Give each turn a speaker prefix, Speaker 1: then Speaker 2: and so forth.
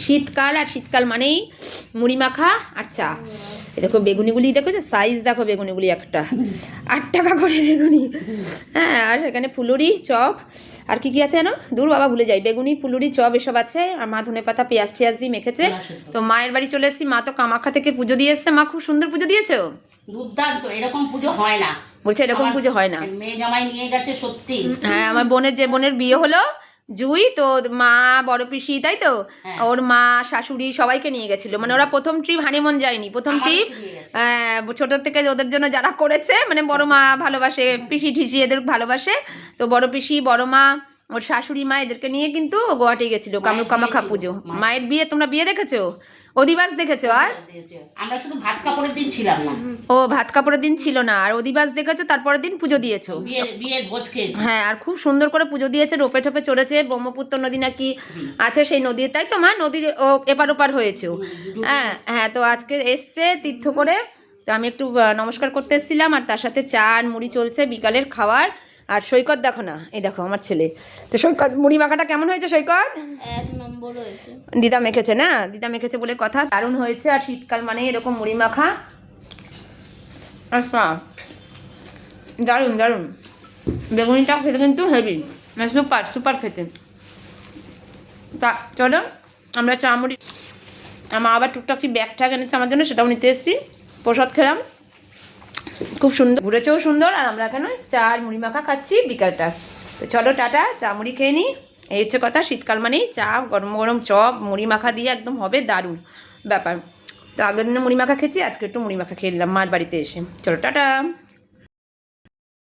Speaker 1: শীতকাল, আর শীতকাল মানেই মুড়ি মাখা আর চা। দেখো বেগুনিগুলি, দেখো যে সাইজ দেখো বেগুনিগুলি, একটা 8 টাকা করে বেগুনি। হ্যাঁ, আর এখানে ফুলুরি চপ, আর কি কি আছে জানো, দূর বাবা ভুলে যাই, বেগুনি ফুলুরি চপ এসব আছে। আর মা ধনে পাতা পেঁয়াজ টিয়াজ দিয়ে মেখেছে। তো মায়ের বাড়ি চলে এসেছি, মা তো কামাখ্যা থেকে পুজো দিয়ে এসছে। মা খুব সুন্দর পুজো দিয়েছো।
Speaker 2: দুর্দান্ত, এরকম পুজো হয় না।
Speaker 1: বলছে এরকম পুজো হয় না।
Speaker 2: মেয়ে জামাই নিয়ে গেছে সত্যি।
Speaker 1: হ্যাঁ, আমার বোনের বিয়ে হলো জুই, তো মা বড় পিসি, তাই তো ওর মা শাশুড়ি সবাইকে নিয়ে গেছিল। মানে ওরা প্রথম ট্রিপ হানিমুন যায়নি, প্রথম ট্রিপ ছোট থেকে ওদের জন্য যারা করেছে, মানে বড় মা ভালোবাসে, পিসি ঠিসি এদের ভালোবাসে, তো বড় পিসি বড় মা ওর শাশুড়ি মা এদেরকে নিয়ে কিন্তু গুয়াহাটি গেছিল কামাখ্যা পুজো। মায়ের বিয়ে, তোমরা বিয়ে দেখেছো, অধিবাস দেখেছো? আর
Speaker 2: আমরা শুধু ভাত কাপড়ের দিন ছিলাম না।
Speaker 1: ও ভাত কাপড়ের দিন ছিল না, আর অধিবাস দেখেছো, তারপরের দিন পুজো দিয়েছো।
Speaker 2: বিয়ের ভোজ খেয়েছি।
Speaker 1: হ্যাঁ, আর খুব সুন্দর করে পুজো দিয়েছে, রোপে টোপে চড়েছে, ব্রহ্মপুত্র নদী নাকি আছে সেই নদী, তাই তো মা, নদীর এপার ওপার হয়েছে। হ্যাঁ হ্যাঁ, তো আজকে এসছে তীর্থ করে, তো আমি একটু নমস্কার করতে এসেছিলাম, আর তার সাথে চা আর মুড়ি চলছে বিকালের খাবার। আর সৈকত দেখো না, এই দেখো আমার ছেলে। তো সৈকত, মুড়ি মাখাটা কেমন হয়েছে সৈকত?
Speaker 3: 1 নম্বর হয়েছে।
Speaker 1: দিদা মেখেছে না, দিদা মেখেছে বলে কথা, দারুণ হয়েছে। আর শীতকাল মানে এরকম মুড়ি মাখা, আচ্ছা দারুণ দারুণ। বেগুনিটা খেতে কিন্তু হেভি, মানে সুপার সুপার খেতে। তা চলো আমরা চা মুড়ি, আমার আবার টুকটাক কি ব্যাগ ট্যাগ এনেছে আমার জন্য, সেটাও নিতে এসেছি। প্রসাদ খেলাম, খুব সুন্দর ঘুরেছেও সুন্দর। আর আমরা এখানে চা আর মুড়ি মাখা খাচ্ছি বিকালটা। তো চলো টাটা, চা মুড়ি খেয়ে নিই। এই হচ্ছে কথা, শীতকাল মানেই চা, গরম গরম চপ মুড়ি মাখা দিয়ে একদম হবে দারুণ ব্যাপার। তো আগের দিনে মুড়ি মাখা খেয়েছি, আজকে একটু মুড়ি মাখা খেয়ে নিলাম মার বাড়িতে এসে। চলো টাটা।